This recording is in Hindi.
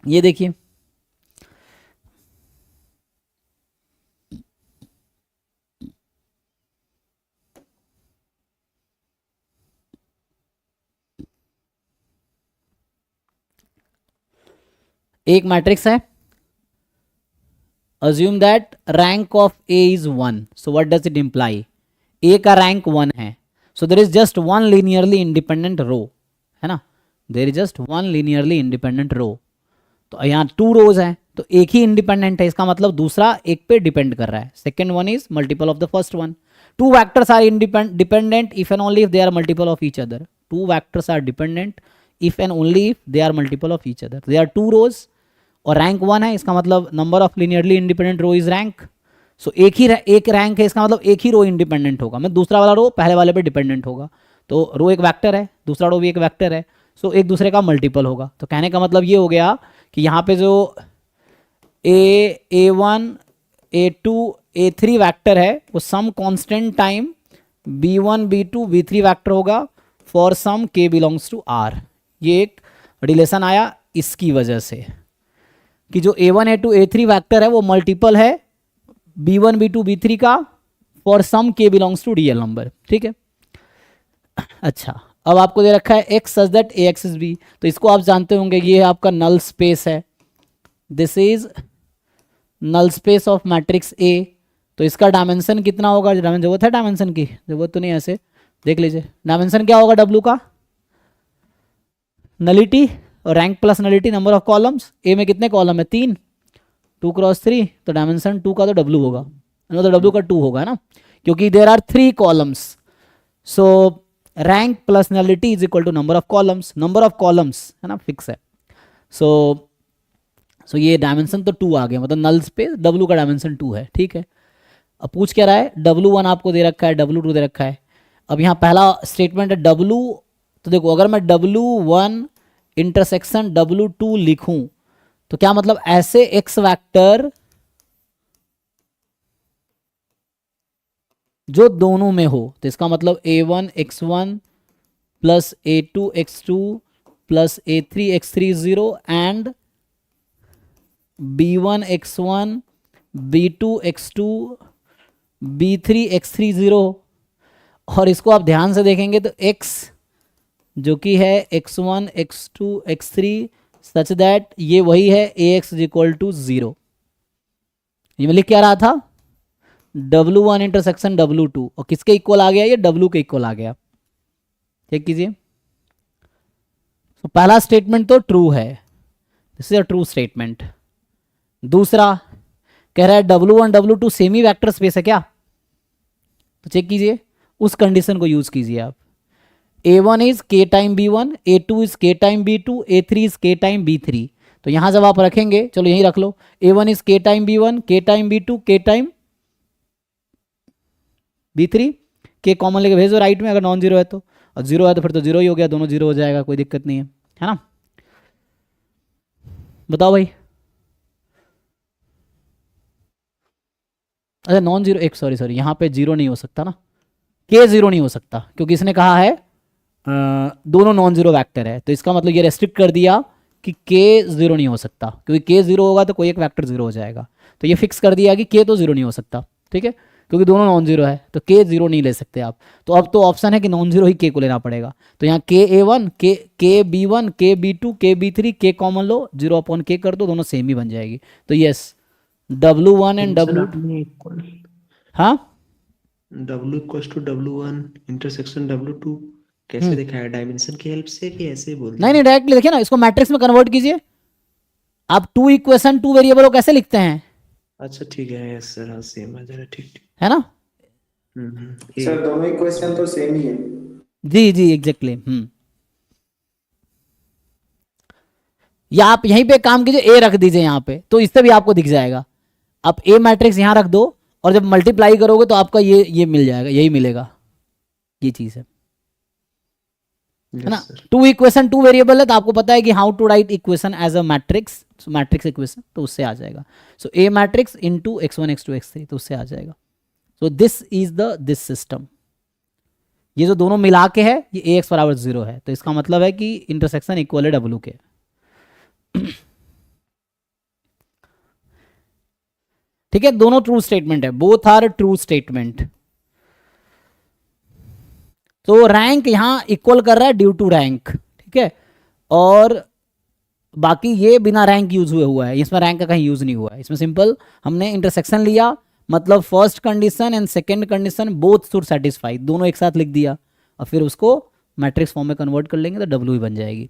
ये देखिए, एक मैट्रिक्स है, assume that rank of A is 1, so what does it imply, A का रैंक 1 है, so there is just one linearly independent row, है ना, there is just one linearly independent row. तो यहाँ 2 रोज हैं, तो एक ही इंडिपेंडेंट है, इसका मतलब दूसरा एक पे डिपेंड कर रहा है, second one is multiple of the first one. Two vectors are dependent if and only if they are multiple of each other, two vectors are dependent if and only if they are multiple of each other, they are 2 rows और रैंक 1 है, इसका मतलब number of linearly independent row is rank. So एक रैंक है, इसका मतलब एक ही रो इंडिपेंडेंट होगा, मैं दूसरा वाला रो पहले वाले पे डिपेंडेंट होगा, तो रो एक वेक्टर है, दूसरा रो भी एक वेक्टर है, सो एक दूसरे का मल्टीपल होगा। तो कहने का मतलब ये हो गया कि यहाँ पे जो A1 A2 A3 वैक्टर है वो some constant time B1 B2 B3 vector होगा for some k belongs to R। ये एक रिलेशन आया इसकी वजह से कि जो A1 A2 A3 वैक्टर है वो मल्टीपल है B1 B2 B3 का for some k belongs to real number, ठीक है। अच्छा, अब आपको दे रखा है x such that ax is b, तो इसको आप जानते होंगे, ये आपका नल स्पेस है, this is null space of matrix A. तो इसका डायमेंशन कितना होगा, जरूरत है डायमेंशन की, जरूरत तो नहीं, ऐसे देख लीजिए डायमेंशन क्या होगा W का, नलिटी और rank plus nullity number of columns, A में कितने कॉलम है 3, 2x3, तो डायमेंशन 2 का तो W होगा, तो W का 2 होगा ना, क्योंकि there are 3 columns, so rank plus nullity is equal to number of columns, number of columns है ना फिक्स है। सो ये डायमेंशन तो 2 आ गया, मतलब नल स्पेस W का डायमेंशन 2 है, ठीक है। अब पूछ क्या रहा है, W1 आपको दे रखा है, W2 दे रखा है। अब यहाँ पहला स्टेटमेंट है W, तो देखो अगर मैं W1 इंटरसेक्शन W2 लिखूं तो क्या मतलब, ऐसे x वैक्टर जो दोनों में हो, तो इसका मतलब A1 x1 plus A2 x2 plus A3 x3 0 and B1 x1 B2 x2 B3 x3 0। और इसको आप ध्यान से देखेंगे तो x जो कि है x1 x2 x3 such that ये वही है ax इज इक्वल टू 0। ये मैं लिख क्या रहा था, W1 इंटरसेक्शन W2, और किसके इक्वल आ गया, ये W के इक्वल आ गया, चेक कीजिए। तो पहला स्टेटमेंट तो ट्रू है, this is a true statement. दूसरा कह रहा है W1 W2 semi vector space है क्या, तो चेक कीजिए, उस कंडीशन को यूज कीजिए आप। A1 is k time B1, A2 is k time B2, A3 is k time B3। तो यहां जब आप रखेंगे, चलो यहीं रख लो, A1 is k time B1, k time B2, k time B3, k common लेके भेजो राइट में, अगर नॉन जीरो है तो, और जीरो है तो फिर तो जीरो ही हो गया, दोनों जीरो हो जाएगा, कोई दिक्कत नहीं है ना। बताओ भाई, अच्छा नॉन जीरो, एक सॉरी सॉरी, यहाँ पे जीरो नहीं हो सकता ना, के जीरो नहीं हो सकता, क्योंकि इसने कहा है दोनों नॉन जीरो वेक्टर है, तो इसका मतलब ये रेस्ट्रिक्ट कर दिया कि के जीरो नहीं हो सकता, क्योंकि के जीरो होगा तो कोई एक वेक्टर जीरो हो जाएगा, तो ये फिक्स कर दिया कि के तो जीरो नहीं हो सकता, ठीक है, क्योंकि दोनों नॉन जीरो है, तो के जीरो नहीं ले सकते आप। तो अब तो ऑप्शन है कि नॉन जीरो ही के को लेना पड़ेगा, तो यहाँ के A1 के B1 के B2 के B3 के कॉमन लो, जीरो अपॉन के कर दो, दोनों सेम ही बन जाएगी। तो yes, W1 and sir W, आपने इक्वल हाँ, W equals to W1 intersection W2 कैसे हम्म, दिखाया, डायमेंशन की हेल्प से कि ऐसे ही बोल नहीं दिया? नहीं डायरेक्टली देखिए ना, इसको मैट्रिक्स में कन्वर्ट कीजिए, आप 2 इक्वेशन 2 वेरिएबल को कैसे लिखते हैं, अच्छा ठीक है, यस सर, हाँ सेम आ जा रहा है, ठीक ठीक। है ना, ए सर दोनों इक्वेशन तो सेम ही है। जी जी एग्जैक्टली, या आप यहीं पे काम कीजिए, ए रख दीजिए यहाँ पे, तो इससे भी आपको दिख जाएगा, आप ए मैट्रिक्स यहाँ रख दो, और जब मल्टीप्लाई करोगे तो आपका ये मिल जाएगा, यही मिलेगा, ये चीज़ है ना। Yes sir. 2 इक्वेशन 2 वेरिएबल है, तो आपको पता है कि how to write equation as a matrix, matrix equation, तो उससे आ जाएगा। सो ए matrix into x1 x2 x3, तो उससे आ जाएगा। So this is the this system, ये जो दोनों मिला के है ये ax बराबर 0 है, तो इसका मतलब है कि इंटरसेक्शन इक्वल है W के। ठीक है, दोनों ट्रू स्टेटमेंट है, बोथ आर ट्रू स्टेटमेंट। तो रैंक यहां इक्वल कर रहा है ड्यू टू रैंक, ठीक है, और बाकी ये बिना रैंक यूज हुए हुआ है, इसमें रैंक का कहीं यूज नहीं हुआ है। इसमें सिंपल हमने इंटरसेक्शन लिया, मतलब first condition and second condition both should satisfy, दोनों एक साथ लिख दिया और फिर उसको मैट्रिक्स फॉर्म में कन्वर्ट कर लेंगे तो डब्ल्यू ही बन जाएगी।